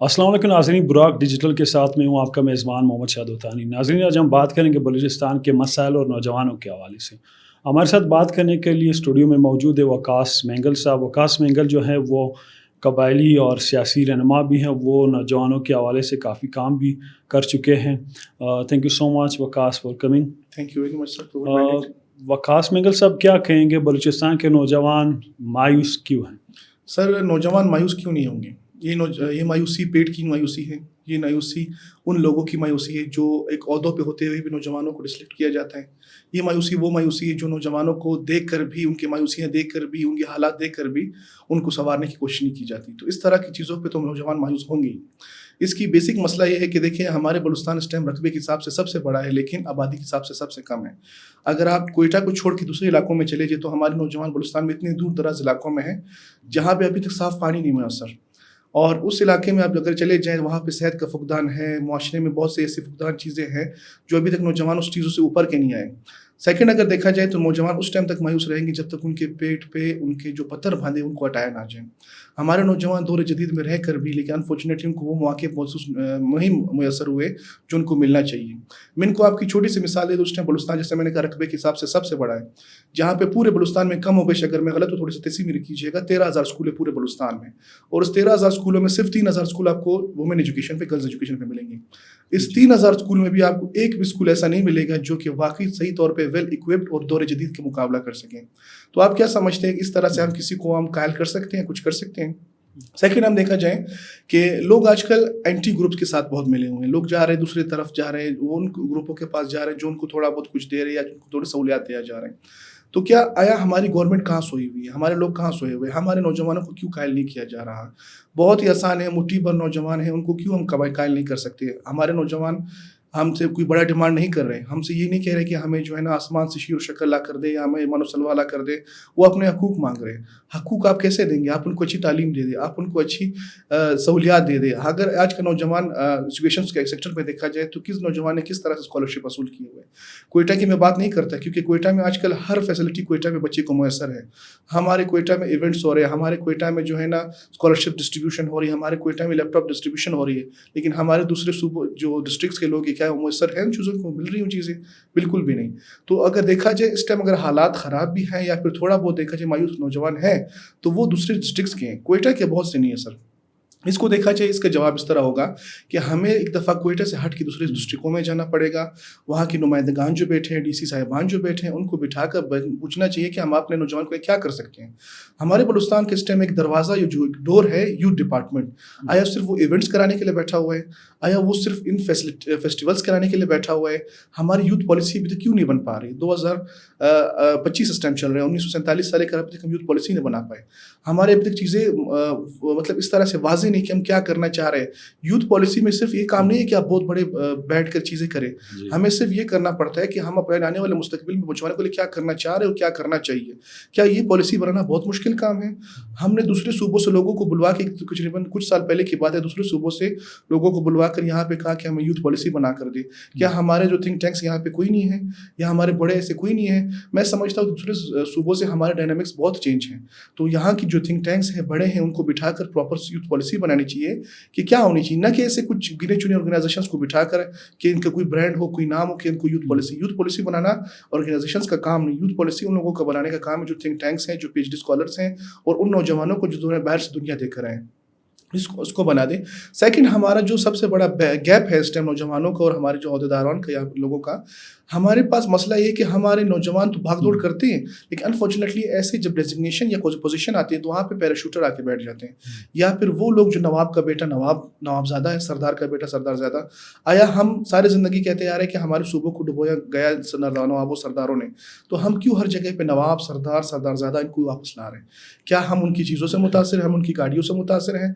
السلام علیکم ناظرین، براک ڈیجیٹل کے ساتھ میں ہوں آپ کا میزبان محمد شاد الثانی۔ ناظرین، آج ہم بات کریں گے بلوچستان کے مسائل اور نوجوانوں کے حوالے سے۔ ہمارے ساتھ بات کرنے کے لیے اسٹوڈیو میں موجود ہے وقاص مینگل صاحب۔ وقاص مینگل جو ہیں وہ قبائلی اور سیاسی رہنما بھی ہیں، وہ نوجوانوں کے حوالے سے کافی کام بھی کر چکے ہیں۔ Thank you so much Waqas for coming. Thank you very much sir. Waqas Mengal صاحب، کیا کہیں گے بلوچستان کے نوجوان مایوس کیوں ہیں؟ سر، نوجوان مایوس کیوں نہیں ہوں گے؟ یہ مایوسی پیٹ کی مایوسی ہے، یہ مایوسی ان لوگوں کی مایوسی ہے جو ایک عہدوں پہ ہوتے ہوئے بھی نوجوانوں کو ڈسلیکٹ کیا جاتا ہے۔ یہ مایوسی وہ مایوسی ہے جو نوجوانوں کو دیکھ کر بھی، ان کی مایوسیاں دیکھ کر بھی، ان کے حالات دیکھ کر بھی ان کو سنوارنے کی کوشش نہیں کی جاتی۔ تو اس طرح کی چیزوں پہ تو نوجوان مایوس ہوں گے ہی۔ اس کی بیسک مسئلہ یہ ہے کہ دیکھیں، ہمارے بلوچستان اس ٹائم رقبے کے حساب سے سب سے بڑا ہے، لیکن آبادی کے حساب سے سب سے کم ہے۔ اگر آپ کوئٹہ کو چھوڑ کے دوسرے علاقوں میں چلے جائیں تو ہمارے نوجوان بلوچستان میں اتنے دور دراز علاقوں میں ہیں جہاں پہ ابھی تک صاف پانی نہیں میسر، اور اس علاقے میں آپ اگر چلے جائیں وہاں پہ صحت کا فقدان ہے، معاشرے میں بہت سے ایسی فقدان چیزیں ہیں جو ابھی تک نوجوان اس چیزوں سے اوپر کے نہیں آئے۔ سیکنڈ، اگر دیکھا جائے تو نوجوان اس ٹائم تک مایوس رہیں گے جب تک ان کے پیٹ پہ ان کے جو پتھر باندھے ان کو ہٹایا نہ جائیں۔ ہمارے نوجوان دور جدید میں رہ کر بھی لیکن انفارچونیٹلی ان کو وہ مواقع نہیں میسر ہوئے جو ان کو ملنا چاہیے۔ میں ان کو آپ کی چھوٹی سی مثال دے دوں، اس ٹائم بلوچستان جیسے میں نے کہا رقبے کے حساب سے سب سے بڑا ہے، جہاں پہ پورے بلوچستان میں کم و بیش، اگر میں غلط تو تھوڑی سی تصحیح میری کیجیے گا، 13,000 اسکول ہے پورے بلوچستان میں، اور اس 13,000 اسکولوں میں صرف 3,000 اسکول آپ کو وومن ایجوکیشن پہ، گرلز ایجوکیشن پہ ملیں گے۔ اس 3,000 اسکول میں بھی آپ کو ایک بھی اسکول ایسا نہیں ملے گا جو کہ واقعی صحیح طور پہ ویل اکوپڈ اور دور جدید کے مقابلہ کر سکیں۔ تو آپ کیا سمجھتے ہیں اس طرح سے ہم کسی کو ہم قائل کر سکتے ہیں، کچھ کر سکتے ہیں؟ سیکنڈ، ہم دیکھا جائیں کہ لوگ آج کل اینٹی گروپس کے ساتھ بہت ملے ہوئے ہیں، لوگ جا رہے ہیں دوسری طرف جا رہے ہیں، وہ ان گروپوں کے پاس جا رہے ہیں جو ان کو تھوڑا بہت کچھ دے رہے ہیں یا ان کو تھوڑی سہولیات دیا جا رہے ہیں۔ تو کیا آیا ہماری گورنمنٹ کہاں سوئی ہوئی ہے؟ ہمارے لوگ کہاں سوئے ہوئے ہیں؟ ہمارے نوجوانوں کو کیوں قائل نہیں کیا جا رہا؟ بہت ہی آسان ہے، مٹھی بھر نوجوان ہیں، ان کو کیوں ہم قائل نہیں کر سکتے؟ ہمارے نوجوان ہم سے کوئی بڑا ڈیمانڈ نہیں کر رہے، ہم سے یہ نہیں کہہ رہے کہ ہمیں جو ہے نا آسمان سے شیر و شکر لا کر دے یا ہمیں من و سلوا لا کر دے، وہ اپنے حقوق مانگ رہے ہیں۔ حقوق آپ کیسے دیں گے؟ آپ ان کو اچھی تعلیم دے دیں، آپ ان کو اچھی سہولیات دے دیں۔ اگر آج کا نوجوان ایجوکیشن کے سیکٹر پہ دیکھا جائے تو کس نوجوان نے کس طرح سے اسکالرشپ حاصل کیے ہوئے؟ کوئٹہ کی میں بات نہیں کرتا کیونکہ کوئٹہ میں آج کل ہر فیسلٹی کوئٹہ میں بچے کو میسر ہے۔ ہمارے کوئٹہ میں ایونٹس ہو رہے ہیں، ہمارے کوئٹہ میں جو ہے نا اسکالرشپ ڈسٹریبیوشن ہو رہی ہے، ہمارے کوئٹہ میں لیپ ٹاپ ڈسٹریبیوشن ہو رہی ہے، لیکن ہمارے دوسرے صوبوں جو ڈسٹرکٹس کے لوگ کیا میسر ہیں؟ چیزوں کو مل رہی ہوں چیزیں؟ بالکل بھی نہیں۔ تو اگر دیکھا جائے اس ٹائم اگر حالات خراب بھی ہیں یا پھر تھوڑا بہت دیکھا جائے مایوس نوجوان ہیں تو وہ دوسرے ڈسٹرکٹس کے ہیں، کوئٹہ کے بہت سے نہیں ہے سر۔ اس کو دیکھا جائے اس کا جواب اس طرح ہوگا کہ ہمیں ایک دفعہ کوئٹہ سے ہٹ کے دوسرے ڈسٹرکٹوں میں جانا پڑے گا، وہاں کی نمائندگان جو بیٹھے ہیں، ڈی سی صاحبان جو بیٹھے ہیں، ان کو بٹھا کر پوچھنا چاہیے کہ ہم اپنے نوجوان کو کیا کر سکتے ہیں۔ ہمارے بلوچستان کے اس ٹائم ایک دروازہ جو ایک ڈور ہے یوتھ ڈپارٹمنٹ، آیا صرف وہ ایونٹس کرانے کے لیے بیٹھا ہوا ہے؟ آیا وہ صرف ان فیسٹیولس کرانے کے لیے بیٹھا ہوا ہے؟ ہماری یوتھ پالیسی ابھی تک کیوں نہیں بن پا رہی؟ 2025 اس ٹائم چل رہے ہیں، 1947 سال کا ابھی تک ہم یوتھ پالیسی نہیں بنا پائے۔ ہمارے ابھی تک چیزیں مطلب اس طرح سے واضح نہیں کہ ہم کیا کرنا چاہ رہے ہیں۔ یوتھ پالیسی میں صرف یہ کام نہیں ہے کہ آپ بہت بڑے بیٹھ کر چیزیں کریں، ہمیں صرف یہ کرنا پڑتا ہے کہ ہم اپنے آنے والے مستقبل میں نوجوانوں کے لیے کیا کرنا چاہ رہے ہیں اور کیا کرنا چاہیے۔ کیا یہ پالیسی بنانا بہت مشکل کام ہے؟ ہم نے دوسرے صوبوں سے لوگوں کو بلوا کے، کچھ سال پہلے کی بات ہے، دوسرے صوبوں سے لوگوں کو بلوا کر یہاں پہ کہا کہ ہمیں یوتھ پالیسی بنا کر دے۔ کیا ہمارے جو تھنک ٹینکس یہاں پہ کوئی نہیں ہے یا ہمارے بڑے ایسے کوئی نہیں ہے؟ میں سمجھتا ہوں دوسرے صوبوں سے ہمارے ڈائنامکس بہت چینج ہیں، تو یہاں کی جو تھنک ٹینکس ہیں، بڑے ہیں، ان کو بٹھا کر پراپر یوتھ پالیسی بنانی چاہیے کہ کیا ہونی چاہیے، نہ کہ ایسے کچھ گنے چنے آرگنائزیشنس کو بٹھا کر کہ ان کا کوئی برانڈ ہو، کوئی نام ہو کہ ان کو یوتھ پالیسی بنانا آرگنائزیشنس کا کام نہیں۔ یوتھ پالیسی ان لوگوں کا بنانے کا کام ہے جو تھنک ٹینکس ہیں، جو پی ایچ ڈی اسکالرس ہیں، اور ان نوجوانوں کو جو باہر سے دنیا دیکھ رہے ہیں، اس کو بنا دیں۔ سیکنڈ، ہمارا جو سب سے بڑا گیپ ہے اس ٹائم نوجوانوں کا اور ہمارے جو عہدیداران کا یا لوگوں کا، ہمارے پاس مسئلہ یہ کہ ہمارے نوجوان تو بھاگ دوڑ کرتے ہیں، لیکن انفارچونیٹلی ایسے جب ڈیزگنیشن یا کوئی پوزیشن آتی ہے تو وہاں پہ پیراشوٹر آ کے بیٹھ جاتے ہیں، یا پھر وہ لوگ جو نواب کا بیٹا نواب زادہ ہے، سردار کا بیٹا سردار زادہ۔ آیا ہم سارے زندگی کہتے آ رہے ہیں کہ ہمارے صوبوں کو ڈبویا گیا نوابوں سرداروں نے، تو ہم کیوں ہر جگہ پہ نواب سردار زادہ ان کو واپس لا رہے ہیں؟ کیا ہم ان کی چیزوں سے متاثر ہیں؟ ہم ان کی گاڑیوں سے متاثر ہیں؟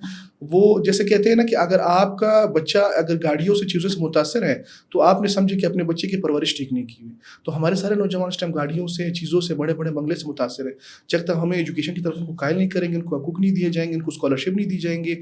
وہ جیسے کہتے ہیں نا کہ اگر آپ کا بچہ اگر گاڑیوں سے چیزوں سے متاثر ہے تو آپ نے سمجھے کہ اپنے بچے کی پرورش ٹھیک نہیں کی ہوئی۔ تو ہمارے سارے نوجوان اس ٹائم گاڑیوں سے، چیزوں سے، بڑے بڑے بنگلے سے متاثر ہے۔ جب تک ہمیں ایجوکیشن کی طرف ان کو قائل نہیں کریں گے، ان کو حقوق نہیں دیے جائیں گے، ان کو اسکالرشپ نہیں دی جائیں گے،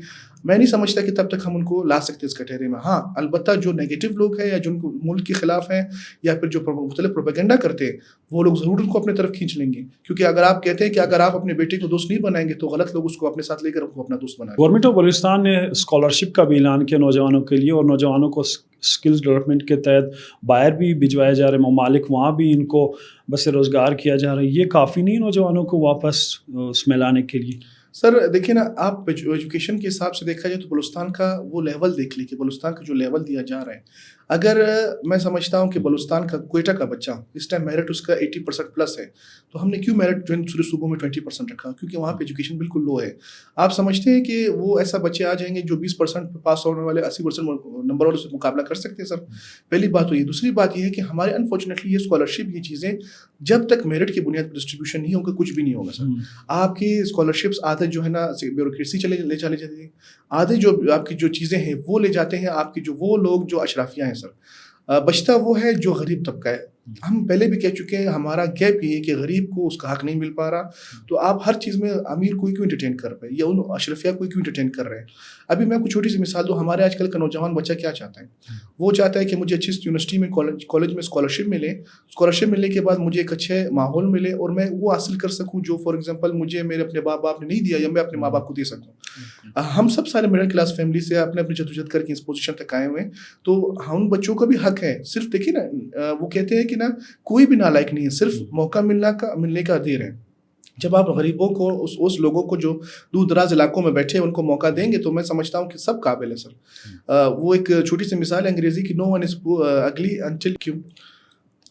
میں نہیں سمجھتا کہ تب تک ہم ان کو لا سکتے اس کٹہرے میں۔ ہاں، البتہ جو نیگیٹو لوگ ہیں یا جو ان کو ملک کے خلاف ہیں یا پھر جو مختلف پروپیگنڈا کرتے ہیں، وہ لوگ ضرور ان کو اپنے طرف کھینچ لیں گے، کیونکہ اگر آپ کہتے ہیں کہ اگر آپ اپنے بیٹے کو دوست نہیں بنائیں گے تو غلط لوگ اس کو اپنے ساتھ لے کر ان کو اپنا دوست بنائیں گے۔ گورنمنٹ تو بلوچستان نے اسکالرشپ کا بھی اعلان کیا نوجوانوں کے لیے, اور نوجوانوں کو اسکلز ڈیولپمنٹ کے تحت باہر بھی بھجوائے جا رہے ممالک, وہاں بھی ان کو بس روزگار کیا جا رہا ہے. یہ کافی نہیں نوجوانوں کو واپس اس میں لانے کے لیے؟ سر دیکھیں نا, آپ ایجوکیشن کے حساب سے دیکھا جائے تو بلوچستان کا وہ لیول دیکھ لیجیے, بلوچستان کا جو لیول دیا جا رہا ہے. اگر میں سمجھتا ہوں کہ بلوچستان کا کوئٹہ کا بچہ اس ٹائم میرٹ اس کا 80% پلس ہے, تو ہم نے کیوں میرٹ جو ہے دوسرے صوبوں میں 20% رکھا؟ کیونکہ وہاں پہ ایجوکیشن بالکل لو ہے. آپ سمجھتے ہیں کہ وہ ایسا بچے آ جائیں گے جو 20% پاس ہونے والے 80% نمبر والوں سے مقابلہ کر سکتے ہیں؟ سر پہلی بات تو یہ. دوسری بات یہ ہے کہ ہمارے انفارچونیٹلی یہ اسکالرشپ, یہ چیزیں جب تک میرٹ کی بنیاد پر ڈسٹریبیوشن نہیں ہوگا کچھ بھی نہیں ہوگا. سر آپ کی اسکالرشپس آدھے جو ہے نا بیوروکریسی لے چلے جاتے ہیں, آدھے جو آپ کی جو چیزیں ہیں وہ لے جاتے ہیں آپ کی جو وہ لوگ جو اشرافیہ ہیں. سر بچتا وہ ہے جو غریب طبقہ ہے. ہم پہلے بھی کہہ چکے ہیں ہمارا گیپ یہ ہے کہ غریب کو اس کا حق نہیں مل پا رہا. تو آپ ہر چیز میں امیر کوئی کیوں انٹرٹین کر رہے ہیں, یا ان اشرفیہ کوئی کیوں انٹرٹین کر رہے ہیں؟ ابھی میں کچھ چھوٹی سی مثال دوں. ہمارے آج کل کا نوجوان بچہ کیا چاہتا ہے؟ وہ چاہتا ہے کہ مجھے اچھی یونیورسٹی میں کالج میں اسکالرشپ ملے, اسکالرشپ ملنے کے بعد مجھے ایک اچھے ماحول ملے اور میں وہ حاصل کر سکوں جو فار ایگزامپل مجھے میرے اپنے ماں باپ نے نہیں دیا یا میں اپنے ماں باپ کو دے سکوں. ہم سب سارے مڈل کلاس فیملی سے اپنے جدوجہد کر کے اس پوزیشن تک آئے ہوئے ہیں. تو ہم بچوں کا بھی حق ہے. صرف دیکھیے نا, وہ کہتے ہیں کہ نا کوئی بھی نالائق نہیں ہے, صرف موقع ملنے کا دیر ہے. جب آپ غریبوں کو اس لوگوں کو جو دور دراز علاقوں میں بیٹھے ان کو موقع دیں گے تو میں سمجھتا ہوں کہ سب قابل ہے. سر وہ ایک چھوٹی سی مثال ہے انگریزی کی, نو ون از اگلی انٹل کیوں.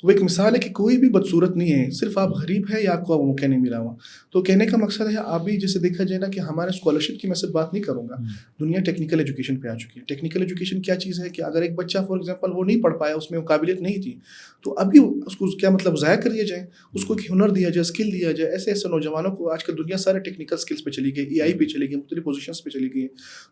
وہ ایک مثال ہے کہ کوئی بھی بدصورت نہیں ہے, صرف آپ غریب ہے یا آپ کو موقع نہیں ملا ہوا. تو کہنے کا مقصد ہے آپ بھی جیسے دیکھا جائے نا کہ ہمارے اسکالرشپ کی میں صرف بات نہیں کروں گا. دنیا ٹیکنیکل ایجوکیشن پہ آ چکی ہے. ٹیکنیکل ایجوکیشن کیا چیز ہے کہ اگر ایک بچہ فار ایگزامپل وہ نہیں پڑھ پایا, اس میں قابلیت نہیں تھی, تو ابھی اس کو کیا مطلب ضائع کر دیا جائے, اس کو ایک ہنر دیا جائے, اسکل دیا جائے. ایسے ایسے نوجوانوں کو آج کل دنیا سارے ٹیکنیکل اسکلس پہ چلی گئی, AI پہ چلی گئی, مختلف پوزیشنس پہ چلی گئی.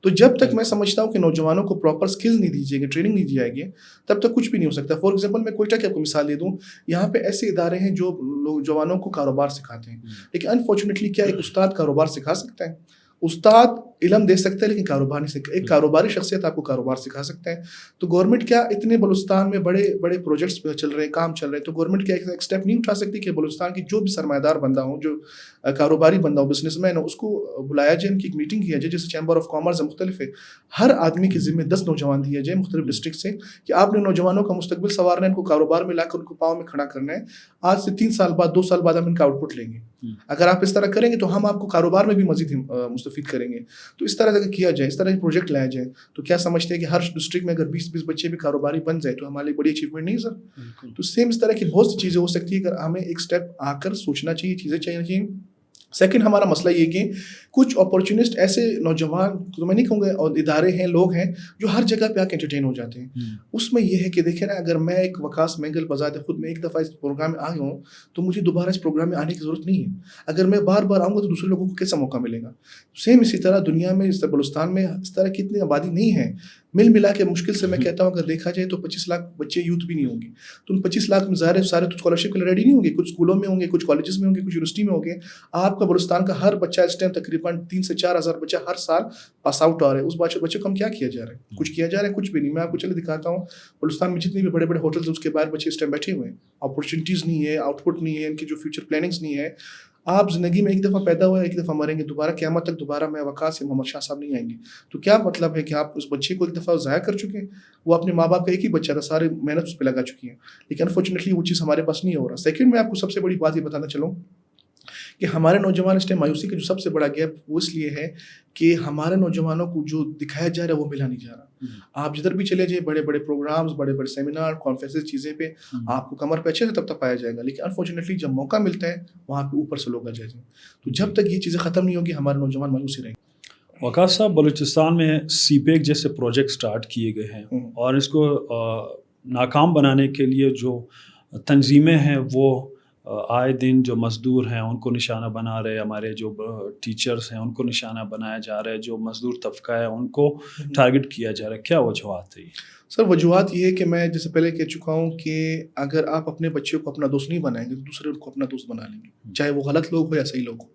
تو جب تک میں سمجھتا ہوں کہ نوجوانوں کو پراپر اسکلز نہیں دی جائے گی, ٹریننگ نہیں دی جائے گی, تب تک کچھ بھی نہیں ہو سکتا. فار ایگزامپل میں کوئٹہ کی آپ کو مثال دے دوں, یہاں پہ ایسے ادارے ہیں جو نوجوانوں کو کاروبار سکھاتے ہیں. لیکن انفارچونیٹلی کیا ایک استاد کاروبار سکھا سکتا ہے؟ استاد علم دے سکتا ہے لیکن کاروبار نہیں سکتا. ایک کاروباری شخصیت آپ کو کاروبار سکھا سکتا ہے. تو گورنمنٹ کیا اتنے بلوچستان میں بڑے بڑے پروجیکٹس چل رہے ہیں, کام چل رہے ہیں, تو گورنمنٹ کیا ایک اسٹیپ نہیں اٹھا سکتی کہ بلوچستان کی جو بھی سرمایہ دار بندہ ہو, جو کاروباری بندہ ہو, بزنس مین ہو, اس کو بلایا جائے, ان کی ایک میٹنگ کیا جائے, جیسے چیمبر آف کامرس مختلف ہے, ہر آدمی کے ذمہ 10 نوجوان دیا جائے مختلف ڈسٹرکٹ سے کہ آپ نے نوجوانوں کا مستقبل سنوارنا ہے, ان کو کاروبار میں لا کر ان کو پاؤں میں کھڑا کرنا ہے. آج سے 3 سال بعد 2 سال بعد ہم ان کا آؤٹ پٹ لیں گے. اگر آپ اس طرح کریں گے تو ہم آپ کو کاروبار میں بھی مزید مستفید کریں گے. تو اس طرح اگر کیا جائے, اس طرح کے پروجیکٹ لایا جائے, تو کیا سمجھتے ہیں کہ ہر ڈسٹرکٹ میں اگر 20 بچے بھی کاروباری بن جائے تو ہمارے لیے بڑی اچیومنٹ نہیں سر؟ تو سیم اس طرح کی بہت سی چیزیں ہو سکتی ہے. اگر ہمیں ایک اسٹیپ آ کر سوچنا چاہیے, چیزیں چاہیے. سیکنڈ ہمارا مسئلہ یہ کہ کچھ اپارچونسٹ ایسے نوجوان, تو میں نہیں کہوں گا, اور ادارے ہیں, لوگ ہیں جو ہر جگہ پہ آ کے انٹرٹین ہو جاتے ہیں. اس میں یہ ہے کہ دیکھیں نا, اگر میں ایک وقاص مینگل بذات خود میں ایک دفعہ اس پروگرام میں آیا ہوں تو مجھے دوبارہ اس پروگرام میں آنے کی ضرورت نہیں ہے. اگر میں بار بار آؤں گا تو دوسرے لوگوں کو کیسا موقع ملے گا؟ سیم اسی طرح دنیا میں, اس طرح بلوچستان میں اس طرح کی اتنی آبادی نہیں ہے. ملا کے مشکل سے میں کہتا ہوں اگر دیکھا جائے تو 25 لاکھ بچے یوتھ بھی نہیں ہوں گے. تو ان 25 لاکھ میں ظاہر ہے سارے تو اسکالرشپ کے لیے ریڈی نہیں ہوں گے. کچھ اسکولوں میں ہوں گے, کچھ کالجز میں ہوں گے, کچھ یونیورسٹی میں ہوں گے. آپ کا بلوچستان کا ہر بچہ اس ٹائم تقریباً 3 سے 4 ہزار بچہ ہر سال پاس آؤٹ آ رہے ہیں. اس بچے کو ہم کیا کیا جا رہا ہے؟ کچھ کیا جا رہا ہے؟ کچھ بھی نہیں. میں آپ کو چلے دکھاتا ہوں, بلوچستان میں جتنے بھی بڑے بڑے ہوٹلز اس کے باہر بچے اس ٹائم بیٹھے ہوئے ہیں. اپارچونیٹیز نہیں ہے, آؤٹ پٹ نہیں ہے, ان کی جو فیوچر پلاننگز نہیں ہے. آپ زندگی میں ایک دفعہ پیدا ہوئے, ایک دفعہ مریں گے, دوبارہ قیامت تک دوبارہ میں وقاص یا محمد شاہ صاحب نہیں آئیں گے. تو کیا مطلب ہے کہ آپ اس بچے کو ایک دفعہ ضائع کر چکے ہیں؟ وہ اپنے ماں باپ کا ایک ہی بچہ تھا, سارے محنت اس پہ لگا چکی ہیں, لیکن انفارچونیٹلی وہ چیز ہمارے پاس نہیں ہو رہا. سیکنڈ میں آپ کو سب سے بڑی بات یہ بتانا چلوں کہ ہمارے نوجوان اس ٹائم مایوسی کا جو سب سے بڑا گیپ وہ اس لیے ہے کہ ہمارے نوجوانوں کو جو دکھایا جا رہا ہے وہ ملا نہیں جا رہا. آپ جدھر بھی چلے جائیں, بڑے بڑے پروگرامز, بڑے بڑے سیمینار, کانفرنسز, چیزیں پہ آپ کو کمر پہ اچھے سے تب تک پایا جائے گا, لیکن انفارچونیٹلی جب موقع ملتا ہے وہاں پہ اوپر سے لوگ آ جاتے ہیں. تو جب تک یہ چیزیں ختم نہیں ہوگی ہمارے نوجوان مایوس ہی رہیں گے. وقاص صاحب, بلوچستان میں سی پیک جیسے پروجیکٹ سٹارٹ کیے گئے ہیں, اور اس کو ناکام بنانے کے لیے جو تنظیمیں ہیں وہ آئے دن جو مزدور ہیں ان کو نشانہ بنا رہے, ہمارے جو ٹیچرز ہیں ان کو نشانہ بنایا جا رہا ہے, جو مزدور طبقہ ہے ان کو ٹارگٹ کیا جا رہا ہے. کیا وجوہات ہے یہ؟ سر وجوہات یہ ہے کہ میں جیسے پہلے کہہ چکا ہوں کہ اگر آپ اپنے بچے کو اپنا دوست نہیں بنائیں گے تو دوسرے کو اپنا دوست بنا لیں گے, چاہے وہ غلط لوگ ہو یا صحیح لوگ ہو.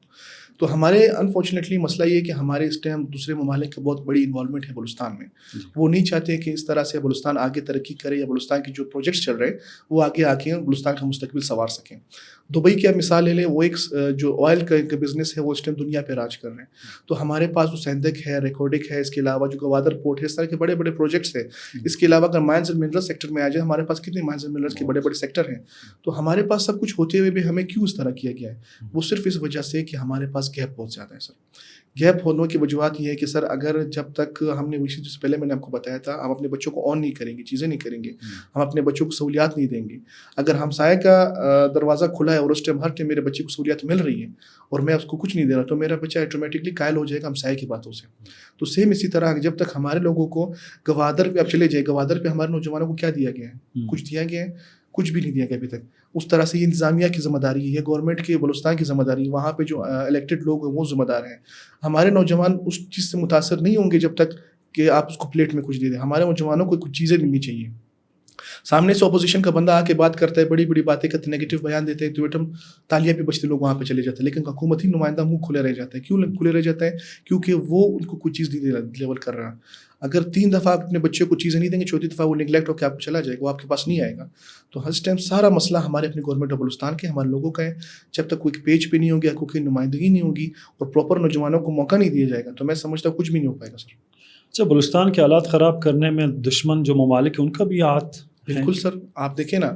تو ہمارے انفارچونیٹلی مسئلہ یہ ہے کہ ہمارے اس ٹائم دوسرے ممالک کا بہت بڑی انوالومنٹ ہے بلوچستان میں. وہ نہیں چاہتے کہ اس طرح سے بلوچستان آگے ترقی کرے یا بلوچستان کے جو پروجیکٹس چل رہے ہیں وہ آگے آ کے بلوچستان کا مستقبل سنوار سکیں. دبئی کی آپ مثال لے لیں, وہ ایک جو آئل کا بزنس ہے وہ اس ٹائم دنیا پہ راج کر رہے ہیں. تو ہمارے پاس جو سیندک ہے, ریکارڈک ہے, اس کے علاوہ جو گوادر پورٹ ہے, اس طرح کے بڑے بڑے پروجیکٹس ہیں. اس کے علاوہ اگر مائنز اینڈ منرل سیکٹر میں آ جائے, ہمارے پاس کتنے مائنز اینڈ منرلس کے بڑے بڑے سیکٹر ہیں. تو ہمارے پاس سب کچھ ہوتے ہوئے بھی ہمیں کیوں اس طرح کیا گیا ہے؟ وہ صرف اس وجہ سے کہ ہمارے پاس گیپ بہت زیادہ ہے سر. گیپ ہونے کی وجوہات یہ ہے کہ سر اگر جب تک ہم نے وہی جس پہلے میں نے آپ کو بتایا تھا, ہم اپنے بچوں کو آن نہیں کریں گے, چیزیں نہیں کریں گے, ہم اپنے بچوں کو سہولیات نہیں دیں گے. اگر ہمسائے کا دروازہ کھلا ہے اور اس ٹائم ہر ٹائم میرے بچے کو سہولیات مل رہی ہے اور میں اس کو کچھ نہیں دے رہا, تو میرا بچہ آٹومیٹکلی قائل ہو جائے گا ہمسائے کی باتوں سے. تو سیم اسی طرح جب تک ہمارے لوگوں کو گوادر پہ, اب چلے جائے گوادر پہ ہمارے نوجوانوں کو کیا دیا گیا ہے؟ کچھ دیا گیا ہے؟ کچھ بھی نہیں دیا گیا ابھی تک. اس طرح سے یہ انتظامیہ کی ذمہ داری ہے, یہ گورنمنٹ کے بلوچستان کی ذمہ داری ہے, وہاں پہ جو الیکٹڈ لوگ ہیں وہ ذمہ دار ہیں. ہمارے نوجوان اس چیز سے متاثر نہیں ہوں گے جب تک کہ آپ اس کو پلیٹ میں کچھ دے دیں. ہمارے نوجوانوں کو کچھ چیزیں ملنی چاہیے. سامنے سے اپوزیشن کا بندہ آ کے بات کرتا ہے, بڑی بڑی باتیں کرتے, نیگیٹو بیان دیتے ہیں, ٹویٹر تالیاں بھی بجتے لوگ وہاں پہ چلے جاتے ہیں, لیکن حکومتی نمائندہ منہ کھلے رہ جاتا ہے. کیوں کھلے رہ جاتا ہے؟ کیونکہ وہ ان کو کوئی چیز نہیں لیول کر رہا. اگر 3 دفعہ آپ اپنے بچے کو چیزیں نہیں دیں گے, چوتھی دفعہ وہ نگلیکٹ ہو کے آپ کو چلا جائے گا, وہ آپ کے پاس نہیں آئے گا. تو ہر ٹائم سارا مسئلہ ہمارے اپنے گورنمنٹ آف بلوچستان کے, ہمارے لوگوں کا ہے. جب تک کوئی پیج پہ نہیں ہوگی, کوئی نمائندگی نہیں ہوگی اور پراپر نوجوانوں کو موقع نہیں دیا جائے گا, تو میں سمجھتا ہوں کچھ بھی نہیں ہو پائے گا سر. اچھا, بلوچستان کے حالات خراب کرنے میں دشمن جو ممالک ہیں ان کا بھی ہاتھ؟ بالکل سر, آپ دیکھیں نا,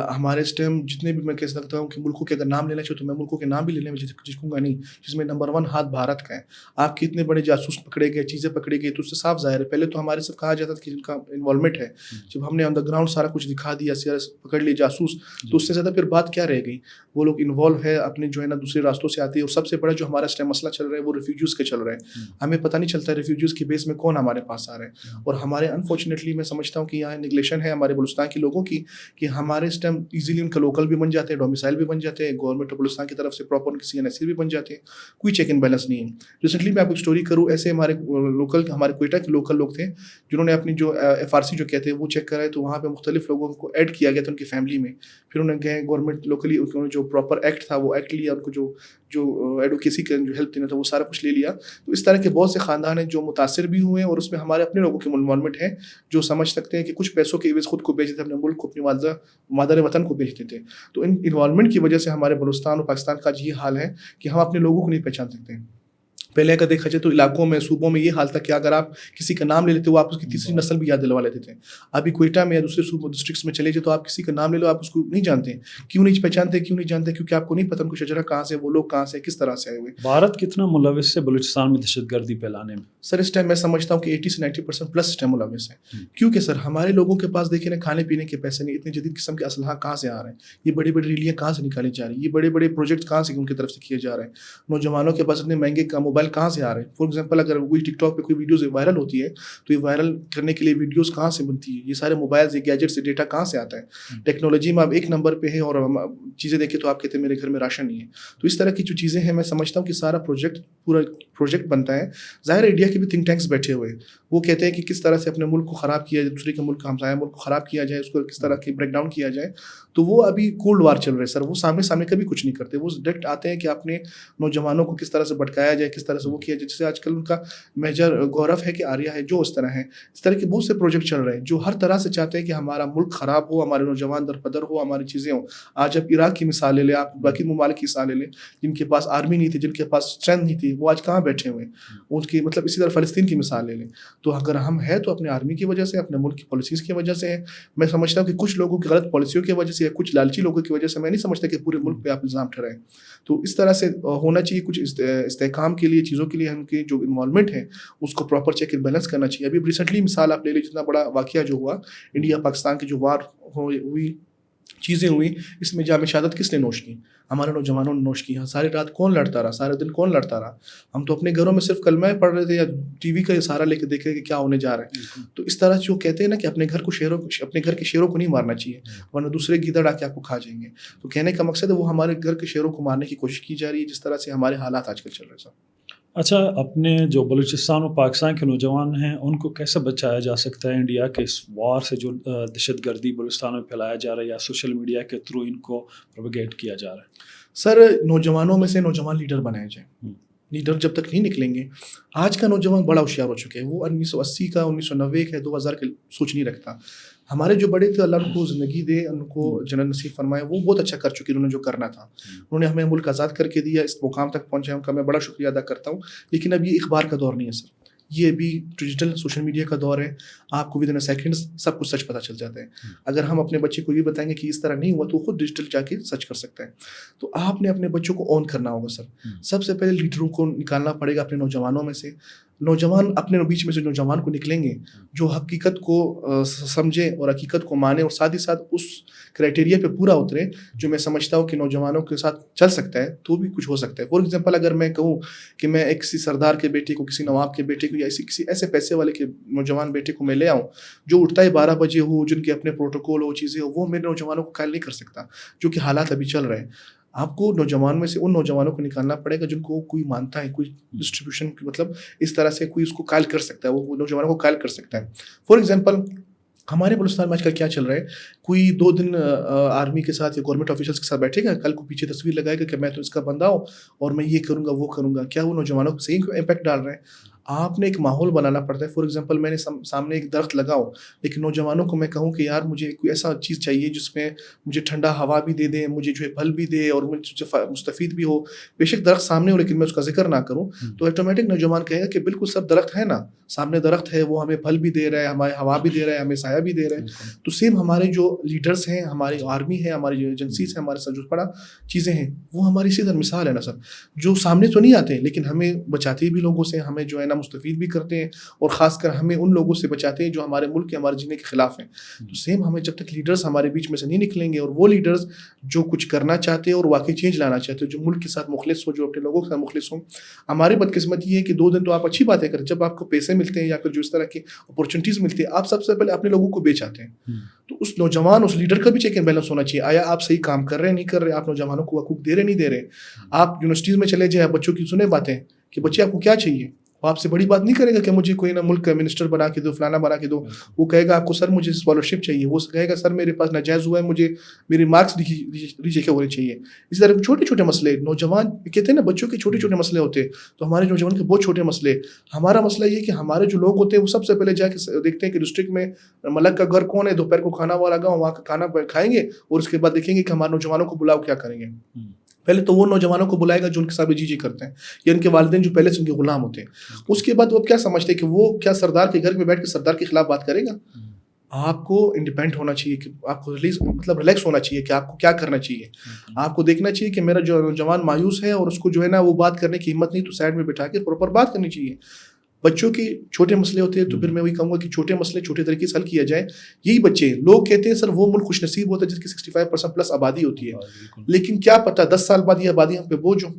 ہمارے اس ٹائم جتنے بھی میں کہہ سکتا ہوں کہ ملکوں کے اگر نام لینا چاہوں تو میں ملکوں کے نام بھی لینے میں جھجکوں گا نہیں, جس میں نمبر 1 ہاتھ بھارت کا ہے. آپ کے اتنے بڑے جاسوس پکڑے گئے, چیزیں پکڑے گئی, تو اس سے صاف ظاہر ہے. پہلے تو ہمارے سب کہا جاتا تھا کہ جن کا انوالومنٹ ہے, جب ہم نے آن دا گراؤنڈ سارا کچھ دکھا دیا, پکڑ لیے جاسوس, تو اس سے زیادہ پھر بات کیا رہ گئی. وہ لوگ انوالو ہے اپنے جو ہے نا دوسرے راستوں سے آتے ہیں. اور سب سے بڑا جو ہمارا اس ٹائم مسئلہ چل رہا ہے وہ ریفیوجیز کا چل رہا ہے. ہمیں پتہ نہیں چلتا ریفیوجیز کے بیس میں کون ہمارے پاس آ رہا ہے. اور ہمارے انفارچونیٹلی میں سمجھتا ہوں کہ یہاں نگلیشن ہے ہمارے بلوچستان کے لوگوں کی, کہ ہمارے اس ٹائم ایزیلی ان کا لوکل بھی بن جاتے ہیں, ڈومیسائل بھی بن جاتے ہیں, گورنمنٹ آف بلوچستان کی طرف سے پراپر ان کی CNSC بھی بن جاتے ہیں. کوئی چیک اینڈ بیلنس نہیں ہے. ریسنٹلی میں آپ کو اسٹوری کروں, ایسے ہمارے کوئٹہ کے لوکل لوگ تھے جنہوں نے اپنی جو FRC جو کہتے ہیں وہ چیک کرائے, تو وہاں پہ مختلف لوگوں کو ایڈ کیا گیا تھا ان کی فیملی میں. پھر انہوں نے گئے گورنمنٹ لوکلی جو پراپر ایکٹ تھا وہ ایکٹ لیا, ان کو جو ایڈوکیسی کا جو ہیلپ دینا تھا وہ سارا کچھ لے لیا. تو اس طرح کے بہت سے خاندان ہیں جو متاثر بھی ہوئے ہیں, اور اس میں ہمارے اپنے لوگوں کے انوالومنٹ ہے جو سمجھ سکتے ہیں کہ کچھ پیسوں کے عوض خود کو بیچ دیتے, اپنے ملک کو, اپنی مادر وطن کو بیچ دیتے. تو ان انوالومنٹ کی وجہ سے ہمارے بلوچستان اور پاکستان کا یہ حال ہے کہ ہم اپنے لوگوں کو نہیں پہچان سکتے. پہلے اگر دیکھا جائے تو علاقوں میں, صوبوں میں یہ حال تھا کہ اگر آپ کسی کا نام لے لیتے, وہ آپ اس کی تیسری نسل بھی یاد دلوا لیتے تھے. ابھی کوئٹہ میں یا دوسرے صوبوں ڈسٹرکٹس میں چلے جائے تو آپ کسی کا نام لے لو, آپ اس کو نہیں جانتے. کیوں نہیں پہچانتے؟ کیوں نہیں جانتے؟ کیونکہ آپ کو نہیں پتہ ان کو شجرہ کہاں سے, وہ لوگ کہاں سے, کس طرح سے آئے ہوئے. بھارت کتنا ملوث ہے بلوچستان میں دہشت گردی پھیلانے میں؟ سر اس ٹائم میں سمجھتا ہوں کہ 80 سے 90% پلس اس ٹائم ملوث ہے. کیونکہ سر ہمارے لوگوں کے پاس دیکھیں نا, کھانے پینے کے پیسے نہیں, اتنے جدید قسم کے اسلحہ کہاں سے آ رہے ہیں, یہ بڑی بڑی ریلیاں کہاں سے نکالی جا رہی ہیں, یہ بڑے بڑے پروجیکٹ کہاں سے ان کی طرف سے کیے جا رہے ہیں. نوجوانوں کے پاس اتنے مہنگے کا موبائل کہاں سے آ رہے ہیں. فار ایگزامپل اگر وہی ٹک ٹاک پہ کوئی ویڈیوز وائرل ہوتی ہے تو یہ وائرل کرنے کے لیے ویڈیوز کہاں سے بنتی ہے, یہ سارے موبائل, یہ گیجٹ سے ڈیٹا کہاں سے آتا ہے. ٹیکنالوجی میں آپ ایک نمبر پہ ہے اور چیزیں دیکھیں تو آپ کہتے ہیں میرے گھر میں راشن نہیں ہے. تو اس طرح کی جو چیزیں ہیں میں سمجھتا ہوں کہ سارا پورا پروجیکٹ بنتا ہے. ظاہر انڈیا کے بھی تھنک ٹینکس بیٹھے ہوئے ہیں, وہ کہتے ہیں کہ کس طرح سے اپنے ملک کو خراب کیا جائے, دوسرے کے ملک ہمسایہ ملک کو خراب کیا جائے, اس کو کس طرح کی بریک ڈاؤن کیا جائے. تو وہ ابھی کولڈ وار چل رہے ہیں سر, وہ سامنے کبھی کچھ نہیں کرتے. وہ ڈائریکٹ آتے ہیں کہ اپنے نوجوانوں کو کس طرح سے بھٹکایا جائے, کس طرح سے وہ کیا جائے. جیسے آج کل ان کا میجر گورو ہے کہ آریہ ہے جو اس طرح ہے. اس طرح کے بہت سے پروجیکٹ چل رہے ہیں جو ہر طرح سے چاہتے ہیں کہ ہمارا ملک خراب ہو, ہمارے نوجوان درپدر ہو, ہماری چیزیں ہوں. آج آپ عراق کی مثال لے لیں, آپ باقی ممالک کی مثال لے لیں, جن کے پاس آرمی نہیں تھی, جن کے پاس اسٹرینتھ نہیں تھی, وہ آج کہاں بیٹھے ہوئے ہیں. ان کی مطلب اسی طرح فلسطین کی مثال لے لیں. تو اگر ہم ہیں تو اپنے آرمی کی وجہ سے, اپنے ملک کی پالیسیز کی وجہ سے. میں سمجھتا ہوں کہ کچھ لوگوں کی غلط پالیسیوں کی وجہ سے یا کچھ لالچی لوگوں کی وجہ سے, میں نہیں سمجھتا کہ پورے ملک پہ آپ الزام ٹھہرائیں. تو اس طرح سے ہونا چاہیے. کچھ استحکام کے لیے چیزوں کے لیے ہم کی جو انوالومنٹ ہے اس کو پراپر چیک اینڈ بیلنس کرنا چاہیے. ابھی ریسنٹلی مثال آپ لے لیں, جتنا بڑا واقعہ جو ہوا انڈیا پاکستان کی جو وار ہوئی, چیزیں ہوئی, اس میں جام شہادت کس نے نوش کی؟ ہمارے نوجوانوں نے نوش کی. ساری رات کون لڑتا رہا, سارے دن کون لڑتا رہا؟ ہم تو اپنے گھروں میں صرف کلمہ پڑھ رہے تھے یا ٹی وی کا سہارا لے کے دیکھ رہے کہ کیا ہونے جا رہا ہے. تو اس طرح جو کہتے ہیں نا کہ اپنے گھر کے شیروں کو نہیں مارنا چاہیے, ورنہ دوسرے گیدڑ آ کے آپ کو کھا جائیں گے. تو کہنے کا مقصد ہے وہ ہمارے گھر کے شیروں کو مارنے کی کوشش کی جا رہی ہے, جس طرح سے ہمارے حالات آج کل چل رہے ہیں. اچھا, اپنے جو بلوچستان اور پاکستان کے نوجوان ہیں ان کو کیسے بچایا جا سکتا ہے انڈیا کے اس وار سے جو دہشت گردی بلوچستان میں پھیلایا جا رہا ہے یا سوشل میڈیا کے تھرو ان کو پروپیگیٹ کیا جا رہا ہے؟ سر نوجوانوں میں سے نوجوان لیڈر بنائے جائیں. لیڈر جب تک نہیں نکلیں گے, آج کا نوجوان بڑا ہوشیار ہو چکے ہیں, وہ 1980 کا 1990 کا 2000 کا سوچ نہیں رکھتا. ہمارے جو بڑے تھے اللہ ان کو زندگی دے, ان کو جنت نصیب فرمائے, وہ بہت اچھا کر چکے, انہوں نے جو کرنا تھا انہوں نے ہمیں ملک آزاد کر کے دیا, اس مقام تک پہنچے, ان کا میں بڑا شکریہ ادا کرتا ہوں. لیکن اب یہ اخبار کا دور نہیں ہے سر, یہ ابھی ڈیجیٹل سوشل میڈیا کا دور ہے. آپ کو ود ان سیکنڈ سب کچھ سچ پتہ چل جاتا ہے. اگر ہم اپنے بچے کو یہ بتائیں گے کہ اس طرح نہیں ہوا تو وہ خود ڈیجیٹل جا کے سچ کر سکتا ہے. تو آپ نے اپنے بچوں کو آن کرنا ہوگا سر. سب سے پہلے لیڈروں کو نکالنا پڑے گا اپنے نوجوانوں میں سے. نوجوان اپنے بیچ میں سے نوجوان کو نکلیں گے جو حقیقت کو سمجھے اور حقیقت کو مانے, اور ساتھ ہی ساتھ اس کرائٹیریا پہ پورا اترے جو میں سمجھتا ہوں کہ نوجوانوں کے ساتھ چل سکتا ہے تو بھی کچھ ہو سکتا ہے. فار ایگزامپل اگر میں کہوں کہ میں ایک کسی سردار کے بیٹے کو, کسی نواب کے بیٹے کو, یا کسی ایسے پیسے والے کے نوجوان بیٹے کو میں لے آؤں جو اٹھتا ہے 12 بجے ہو, جن کے اپنے پروٹوکول ہو, چیزیں ہو, وہ میرے نوجوانوں کو قائل نہیں کر سکتا, جو کہ حالات ابھی چل رہے ہیں. آپ کو نوجوان میں سے ان نوجوانوں کو نکالنا پڑے گا جن کو کوئی مانتا ہے, کوئی ڈسٹریبیوشن مطلب اس طرح سے کوئی اس کو قائل کر سکتا ہے, وہ نوجوانوں کو قائل کر سکتا ہے. فار ایگزامپل ہمارے بلوچستان میں آج کل کیا چل رہا ہے, کوئی 2 دن آرمی کے ساتھ یا گورنمنٹ آفیسرس کے ساتھ بیٹھے گا, کل کو پیچھے تصویر لگائے گا کہ میں تو اس کا بندہ ہوں اور میں یہ کروں گا وہ کروں گا. کیا وہ نوجوانوں کو صحیح امپیکٹ ڈال رہے ہیں؟ آپ نے ایک ماحول بنانا پڑتا ہے. فار ایگزامپل میں نے سامنے ایک درخت لگاؤ, لیکن نوجوانوں کو میں کہوں کہ یار مجھے کوئی ایسا چیز چاہیے جس میں مجھے ٹھنڈا ہوا بھی دے دے, مجھے جو ہے پھل بھی دے اور مجھے مستفید بھی ہو. بے شک درخت سامنے ہو لیکن میں اس کا ذکر نہ کروں تو آٹومیٹک نوجوان کہے گا کہ بالکل سب درخت ہے نا, سامنے درخت ہے, وہ ہمیں پھل بھی دے رہا ہے, ہمیں ہوا بھی دے رہا ہے, ہمیں سایہ بھی دے رہا ہے. تو سیم ہمارے جو لیڈرز ہیں, ہماری آرمی ہے, ہماری جو ایجنسیز ہیں, ہمارے ساتھ جو بڑا چیزیں ہیں, وہ ہماری اسی طرح مثال ہے نا سر, جو سامنے تو نہیں آتے لیکن ہمیں بچاتے بھی لوگوں سے, ہمیں جو ہے نا مستفید بھی کرتے ہیں, اور خاص کر ہمیں ان لوگوں سے بچاتے ہیں جو ہمارے ملک کے, ہمارے جینے کے خلاف ہیں. تو سیم ہمیں جب تک لیڈرز ہمارے بیچ میں سے نہیں نکلیں گے, اور وہ لیڈرز جو کچھ کرنا چاہتے ہیں اور واقعی چینج لانا چاہتے ہیں, جو ملک کے ساتھ مخلص ہو, جو اپنے لوگوں کے ساتھ مخلص ہوں. ہماری بدقسمت یہ ہے کہ 2 دن تو آپ اچھی باتیں کریں, جب آپ کو پیسے ملتے ہیں یا پھر جو اس طرح کی اپورچونیٹیز ملتی ہے, آپ سب سے پہلے اپنے لوگوں کو بیچ آتے ہیں. تو اس نوجوان, اس لیڈر کا بھی چیک اینڈ بیلنس ہونا چاہیے. آیا آپ صحیح کام کر رہے ہیں, نہیں کر رہے, آپ نوجوانوں کو حقوق دے رہے نہیں دے رہے. آپ یونیورسٹیز میں چلے جائیں, بچوں کی سنیں باتیں کہ بچے آپ کو کیا چاہیے, وہ آپ سے بڑی بات نہیں کرے گا کہ مجھے کوئی نہ ملک کا منسٹر بنا کے دو, فلانا بنا کے دو. وہ کہے گا آپ کو سر مجھے اسکالرشپ چاہیے, وہ کہے گا سر میرے پاس ناجائز ہوا ہے, مجھے میرے مارکس ریچیک ہونے چاہیے. اس طرح چھوٹے چھوٹے مسئلے, نوجوان کہتے ہیں نا بچوں کے چھوٹے چھوٹے مسئلے ہوتے ہیں, تو ہمارے نوجوان کے بہت چھوٹے مسئلے. ہمارا مسئلہ یہ کہ ہمارے جو لوگ ہوتے ہیں وہ سب سے پہلے جا کے دیکھتے ہیں کہ ڈسٹرکٹ میں ملک کا گھر کون ہے, دوپہر کو کھانا والا گاؤں, وہاں کا کھانا کھائیں گے, اور اس کے بعد دیکھیں گے کہ ہمارے نوجوانوں کو بلاؤ کیا کریں گے. پہلے تو وہ نوجوانوں کو بلائے گا جو ان کے ساتھ جی کرتے ہیں, یا ان کے والدین جو پہلے سے ان کے غلام ہوتے ہیں. اس کے بعد وہ کیا سمجھتے ہیں کہ وہ کیا سردار کے گھر میں بیٹھ کے سردار کے خلاف بات کرے گا؟ آپ کو انڈیپینڈنٹ ہونا چاہیے, کہ آپ کو ریلیکس ہونا چاہیے کہ آپ کو کیا کرنا چاہیے. آپ کو دیکھنا چاہیے کہ میرا جو نوجوان مایوس ہے اور اس کو جو ہے نا وہ بات کرنے کی ہمت نہیں, تو سائڈ میں بٹھا کے پراپر بات کرنی چاہیے. بچوں کے چھوٹے مسئلے ہوتے ہیں تو پھر میں وہی کہوں گا کہ چھوٹے مسئلے چھوٹے طریقے سے حل کیا جائے. یہی بچے لوگ کہتے ہیں سر وہ ملک خوش نصیب ہوتا ہے جس کی 65% پلس آبادی ہوتی ہے, لیکن کیا پتہ 10 سال بعد یہ آبادی ہم پہ بوجھ ہو.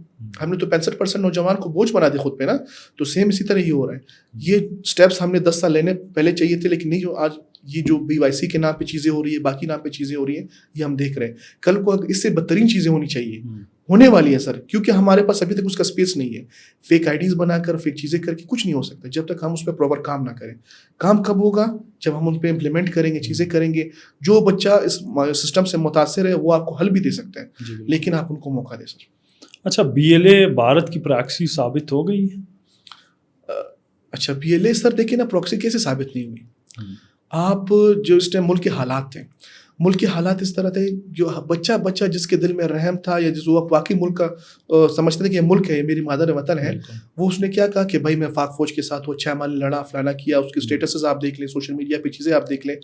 ہم نے تو 65% نوجوان کو بوجھ بنا دیا خود پہ نا. تو سیم اسی طرح ہی ہو رہا ہے. یہ سٹیپس ہم نے 10 سال لینے پہلے چاہیے تھے, لیکن نہیں جو آج یہ جو BYC کے نام پہ چیزیں ہو رہی ہے, باقی نام پہ چیزیں ہو رہی ہیں, یہ ہم دیکھ رہے ہیں. کل کو اس سے بدترین چیزیں ہونی چاہیے, ہونے والی ہے سر, کیونکہ ہمارے پاس ابھی تک اس کا اسپیس نہیں ہے. فیک آئی ڈیز بنا کر, فیک چیزیں کر کے کچھ نہیں ہو سکتا جب تک ہم اس پہ پراپر کام نہ کریں. کام کب ہوگا؟ جب ہم ان پہ امپلیمنٹ کریں گے, چیزیں کریں گے. جو بچہ اس سسٹم سے متاثر ہے وہ آپ کو حل بھی دے سکتا ہے, لیکن آپ ان کو موقع دیں سر. اچھا, BLA بھارت کی پراکسی ثابت ہو گئی ہے؟ اچھا, BLA سر دیکھیں نا پراکسی کیسے ثابت نہیں ہوئی. آپ جو اس ٹائم ملک کے حالات تھے, ملک کے حالات اس طرح تھے, جو بچہ جس کے دل میں رحم تھا یا جس وہ واقعی ملک کا سمجھتے تھے کہ یہ ملک ہے, یہ میری مادر وطن ہے, وہ اس نے کیا کہا کہ بھائی میں پاک فوج کے ساتھ وہ 6 ماہ لڑا, فلانا کیا. اس کے اسٹیٹسز آپ دیکھ لیں, سوشل میڈیا پہ چیزیں آپ دیکھ لیں.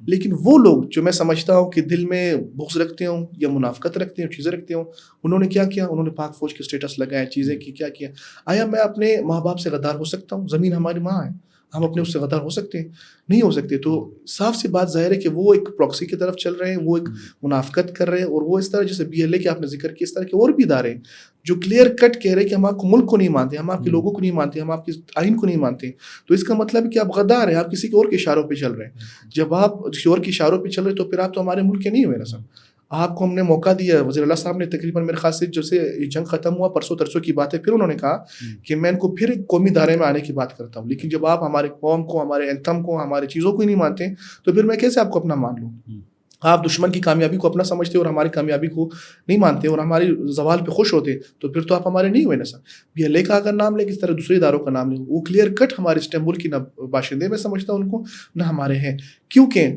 لیکن وہ لوگ جو میں سمجھتا ہوں کہ دل میں بغض رکھتے ہوں یا منافقت رکھتے ہوں, چیزیں رکھتے ہوں, انہوں نے کیا کیا؟ انہوں نے پاک فوج کے اسٹیٹس لگائے, چیزیں کی, کیا کیا. آیا میں اپنے ماں باپ سے غدار ہو سکتا ہوں؟ زمین ہماری ماں ہے, ہم اپنے اس سے غدار ہو سکتے ہیں؟ نہیں ہو سکتے. تو صاف سی بات ظاہر ہے کہ وہ ایک پراکسی کی طرف چل رہے ہیں, وہ ایک منافقت کر رہے ہیں, اور وہ اس طرح جیسے BLA کے آپ نے ذکر کیا, اس طرح کے اور بھی ادارے جو کلیئر کٹ کہہ رہے ہیں کہ ہم آپ کو ملک کو نہیں مانتے, ہم آپ کے لوگوں کو نہیں مانتے, ہم آپ کے آئین کو نہیں مانتے. تو اس کا مطلب ہے کہ آپ غدار ہیں, آپ کسی کے اور کے اشاروں پہ چل رہے ہیں. جب آپ کسی اور کے اشاروں پہ چل رہے ہیں تو پھر آپ تو ہمارے ملک کے نہیں ہوئے نا سر. آپ کو ہم نے موقع دیا, وزیر اعلیٰ صاحب نے تقریباً میرے خاص سے جیسے یہ جنگ ختم ہوا پرسوں ترسوں کی بات ہے, پھر انہوں نے کہا کہ میں ان کو پھر قومی دائرے میں آنے کی بات کرتا ہوں. لیکن جب آپ ہمارے قوم کو, ہمارے اینتھم کو, ہماری چیزوں کو ہی نہیں مانتے تو پھر میں کیسے آپ کو اپنا مان لوں؟ آپ دشمن کی کامیابی کو اپنا سمجھتے اور ہماری کامیابی کو نہیں مانتے اور ہماری زوال پہ خوش ہوتے تو پھر تو آپ ہمارے نہیں ہوئے نا سر. BLA کا اگر نام لے کس طرح دوسرے اداروں کا نام لے, وہ کلیئر کٹ ہمارے استنبول کی نہ باشندے میں سمجھتا ہوں ان کو نہ ہمارے ہیں. کیونکہ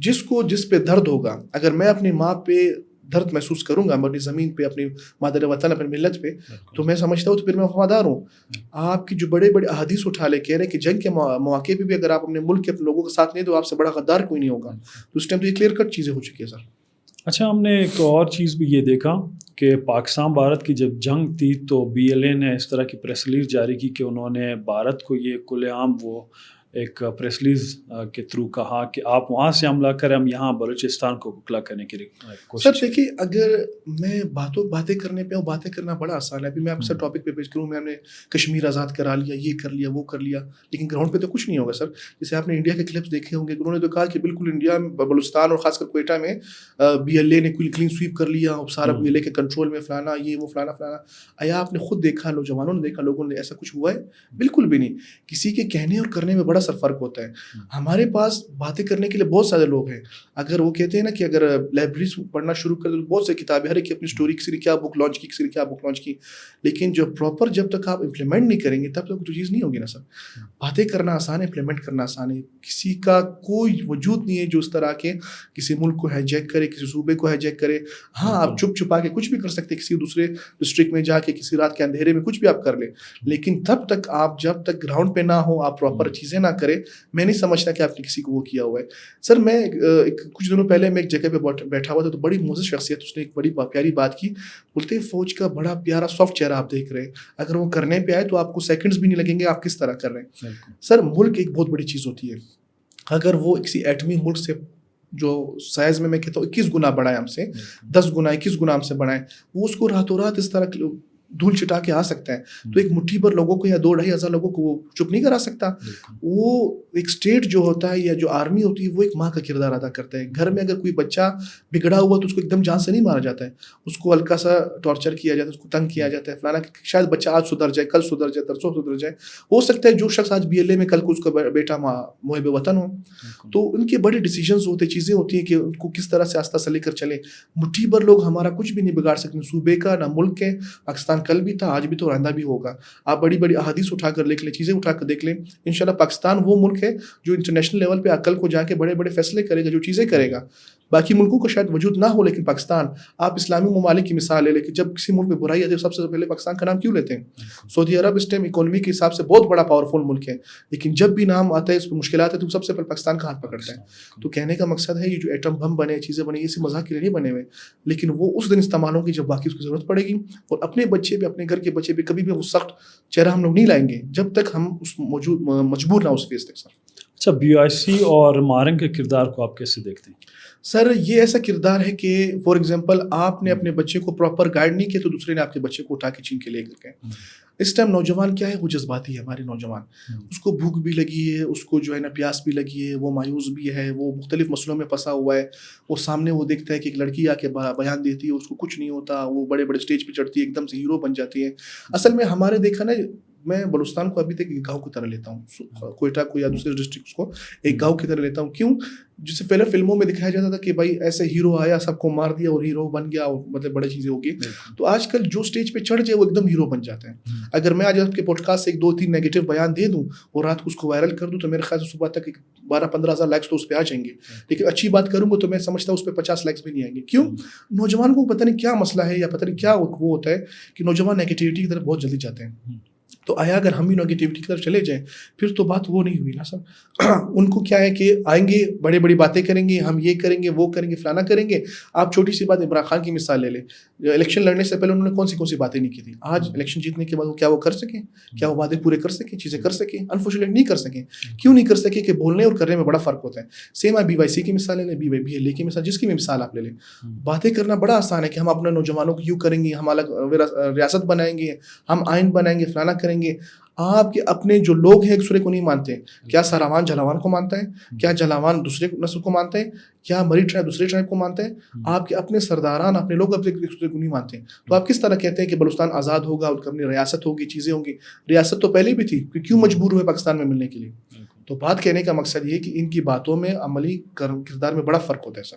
جس پہ درد ہوگا, اگر میں اپنی ماں پہ درد محسوس کروں گا اپنی زمین پہ, اپنی مادر وطن, اپنی ملت پہ, تو میں سمجھتا ہوں تو پھر میں وفادار ہوں. آپ کی جو بڑے بڑے احادیث اٹھا لے کہہ رہے ہیں کہ جنگ کے مواقع پہ بھی اگر آپ اپنے ملک کے اپنے لوگوں کا ساتھ نہیں دو, آپ سے بڑا غدار کوئی نہیں ہوگا. تو اس ٹائم تو یہ کلیئر کٹ چیزیں ہو چکی ہیں سر. اچھا, ہم نے ایک اور چیز بھی یہ دیکھا کہ پاکستان بھارت کی جب جنگ تھی تو BLA نے اس طرح کی پریس ریلیز جاری کی کہ انہوں نے بھارت کو یہ کھلے عام وہ ایک پریس ریلیز کے تھرو کہا کہ آپ وہاں سے حملہ کریں, ہم یہاں بلوچستان کو کھلا کرنے کی کوشش. سر دیکھیے, اگر میں باتیں کرنے پہ ہوں, باتیں کرنا بڑا آسان ہے. ابھی میں آپ سے ٹاپک پہ پیش کروں, میں نے کشمیر آزاد کرا لیا, یہ کر لیا, وہ کر لیا, لیکن گراؤنڈ پہ تو کچھ نہیں ہوگا سر. جیسے آپ نے انڈیا کے کلپس دیکھے ہوں گے, انہوں نے تو کہا کہ بالکل انڈیا میں بلوچستان اور خاص کر کوئٹہ میں BLA نے کلین سویپ کر لیا, سارا BLA کے کنٹرول میں, فلانا یہ وہ فلانا فلانا. آیا آپ نے خود دیکھا, نوجوانوں نے دیکھا, لوگوں نے, ایسا کچھ ہوا ہے؟ بالکل بھی نہیں. کسی کے کہنے اور کرنے میں بڑا سر فرق ہوتا ہے. ہمارے پاس باتیں کرنے کے لیے بہت سارے لوگ ہیں. اگر وہ کہتے ہیں نا کہ اگر لائبریریز پڑھنا شروع کر دو, بہت سی کتابیں, ہر ایک کی اپنی اسٹوری, کسی نے کیا بک لانچ کی, کسی نے کیا بک لانچ کی, لیکن جو پراپر جب تک آپ امپلیمنٹ نہیں کریں گے تب تک تو چیز نہیں ہوگی نا سر. باتیں کرنا آسان ہے, امپلیمنٹ کرنا آسان ہے. کسی کا کوئی وجود نہیں ہے جو اس طرح کے کسی ملک کو ہیجیک کرے, کسی صوبے کو ہیجیک کرے. ہاں, آپ چھپ چھپا کے کچھ بھی کر سکتے, کسی دوسرے ڈسٹرکٹ میں جا کے کسی رات کے اندھیرے میں کچھ بھی آپ کر لیں, لیکن تب تک آپ جب تک گراؤنڈ پہ نہ ہو, آپ پراپر چیزیں نہ کریں, میں نہیں سمجھتا کہ آپ نے کسی کو وہ کیا ہوا ہے. سر میں کچھ دنوں پہلے میں ایک جگہ پہ بیٹھا ہوا تھا, تو بڑی موزز شخصیت, اس نے ایک بڑی پیاری بات کی. بولتے فوج کا بڑا پیارا سافٹ چہرہ آپ دیکھ رہے ہیں, اگر وہ کرنے پہ آئے تو آپ کو سیکنڈز بھی نہیں لگیں گے, آپ کس طرح کر رہے ہیں. سر ملک ایک بہت بڑی چیز ہوتی ہے. اگر وہ کسی ایٹمی ملک سے جو سائز میں کہتا ہوں 21 گنا بڑھائے ہم سے, 10 گنا 21 گنا ہم سے بڑھائے, وہ اس کو راتوں رات اس طرح دھول چٹا کے آ سکتا ہے. تو ایک مٹھی بھر لوگوں کو یا 2-2.5 ہزار لوگوں کو وہ چپ نہیں کرا سکتا. وہ ایک اسٹیٹ جو ہوتا ہے یا جو آرمی ہوتی ہے, وہ ایک ماں کا کردار ادا کرتا ہے. گھر میں اگر کوئی بچہ بگڑا ہوا تو اس کو ایک دم جان سے نہیں مارا جاتا ہے, اس کو ہلکا سا ٹارچر کیا جاتا ہے, اس کو تنگ کیا جاتا ہے, فلانا شاید بچہ آج سدھر جائے, کل سدھر جائے, پرسوں سدھر جائے. ہو سکتا ہے جو شخص آج BLA میں, کل کو اس کا بیٹا محب وطن ہو. تو ان کے بڑے ڈیسیجنز ہوتے, چیزیں ہوتی ہیں کہ ان کو کس طرح سے آستہ سے لے کر چلے. مٹھی بھر لوگ ہمارا کچھ بھی نہیں بگاڑ سکتے, صوبے کا نہ ملک کے. پاکستان کل بھی تھا, آج بھی تو آئندہ بھی ہوگا. آپ بڑی بڑی احادیث اٹھا کر دیکھ لیں, چیزیں اٹھا کر دیکھ لیں, انشاءاللہ پاکستان وہ ملک ہے جو انٹرنیشنل لیول پہ عقل کو جا کے بڑے بڑے فیصلے کرے گا, جو چیزیں کرے گا. باقی ملکوں کو شاید وجود نہ ہو, لیکن پاکستان, آپ اسلامی ممالک کی مثال لے لیں کہ جب کسی ملک میں برائی آتی ہے سب سے پہلے پاکستان کا نام کیوں لیتے ہیں؟ سعودی عرب اس ٹائم اکانومی کے حساب سے بہت بڑا پاورفل ملک ہے, لیکن جب بھی نام آتا ہے, اس میں مشکلات ہے, تو سب سے پہلے پاکستان کا ہاتھ پکڑتا ہے. تو کہنے کا مقصد ہے یہ جو ایٹم بم بنے, چیزیں بنے, یہ صرف مذاق کے لیے نہیں بنے ہوئے, لیکن وہ اس دن استعمال ہوں گی جب باقی اس کی ضرورت پڑے گی. اور اپنے بچے پہ, اپنے گھر کے بچے پہ کبھی بھی وہ سخت چہرہ ہم لوگ نہیں لائیں گے جب تک ہم اس مجبور نہ اس فیس تک. سر اچھا, BIC اور مارنگ کے کردار کو آپ کیسے دیکھتے ہیں؟ سر یہ ایسا کردار ہے کہ فار ایگزامپل آپ نے اپنے بچے کو پراپر گائیڈ نہیں کیا, تو دوسرے نے آپ کے بچے کو اٹھا کے چھین کے لے کر گئے. اس ٹائم نوجوان کیا ہے, وہ جذباتی ہے. ہمارے نوجوان, اس کو بھوک بھی لگی ہے, اس کو جو ہے نا پیاس بھی لگی ہے, وہ مایوس بھی ہے, وہ مختلف مسئلوں میں پھنسا ہوا ہے. وہ سامنے وہ دیکھتا ہے کہ ایک لڑکی آ کے بیان دیتی ہے, اس کو کچھ نہیں ہوتا, وہ بڑے بڑے اسٹیج پہ چڑھتی ہے, ایک دم سے ہیرو بن جاتی ہے. اصل میں ہمارے دیکھا نا, میں بلوچستان کو ابھی تک ایک گاؤں کی طرح لیتا ہوں, کوئٹہ کو یا دوسرے ڈسٹرکٹس کو ایک گاؤں کی طرح لیتا ہوں. کیوں؟ جسے پہلے فلموں میں دکھایا جاتا تھا کہ بھائی ایسے ہیرو آیا, سب کو مار دیا اور ہیرو بن گیا, اور مطلب بڑی چیزیں ہوگی. تو آج کل جو اسٹیج پہ چڑھ جائے وہ ایک دم ہیرو بن جاتے ہیں. اگر میں آج آپ کے پوڈ کاسٹ سے 2-3 نیگیٹو بیان دے دوں اور رات کو اس کو وائرل کر دوں, تو میرے خیال سے صبح تک 12-15 ہزار لائکس تو اس پہ آ جائیں گے. لیکن اچھی بات کروں گا تو میں سمجھتا ہوں اس پہ 50 لائکس بھی نہیں آئیں گے. کیوں؟ نوجوان کو پتہ نہیں کیا مسئلہ ہے, یا پتہ نہیں کیا وہ ہوتا ہے کہ نوجوان نیگیٹیوٹی کی طرف بہت جلدی جاتے ہیں. تو آیا اگر ہم بھی نیگیٹیوٹی کی طرف چلے جائیں, پھر تو بات وہ نہیں ہوئی نا سر. ان کو کیا ہے کہ آئیں گے, بڑی بڑی باتیں کریں گے, ہم یہ کریں گے, وہ کریں گے, فلانا کریں گے. آپ چھوٹی سی بات عمران خان کی مثال لے لیں. الیکشن لڑنے سے پہلے انہوں نے کون سی باتیں نہیں کی تھی. آج الیکشن جیتنے کے بعد کیا وہ کر سکیں, کیا وہ وعدے پورے کر سکیں, چیزیں کر سکیں؟ انفارچونیٹلی نہیں کر سکیں. کیوں نہیں کر سکیں؟ کہ بولنے اور کرنے میں بڑا فرق ہوتا ہے. سیم آپ BYC کی مثال لے لیں, BLA کی مثال, جس کی بھی مثال آپ لے لیں. باتیں کرنا بڑا آسان ہے کہ ہم اپنے نوجوانوں کو یوں کریں گے, ہم الگ ریاست بنائیں گے, ہم آئین بنائیں گے, فلانا کریں گے. آپ کے اپنے جو لوگ ہیں ایک دوسرے کو نہیں مانتے. کیا ساراوان جلاوان کو مانتا ہے؟ کیا جلاوان دوسرے نسل کو مانتا ہے؟ کیا مری ٹرائب دوسرے ٹرائب کو مانتا ہے؟ آپ کے اپنے سرداران, اپنے لوگ اپنے ایک دوسرے کو نہیں مانتے. تو آپ کس طرح کہتے ہیں کہ بلوچستان آزاد ہوگا, ان کی اپنی ریاست ہوگی, چیزیں ہوں گی؟ ریاست تو پہلے بھی تھی, کیوں مجبور ہوئے پاکستان میں ملنے کے لیے؟ تو بات کہنے کا مقصد یہ ہے کہ ان کی باتوں میں عملی کردار میں بڑا فرق ہوتا ہے. سر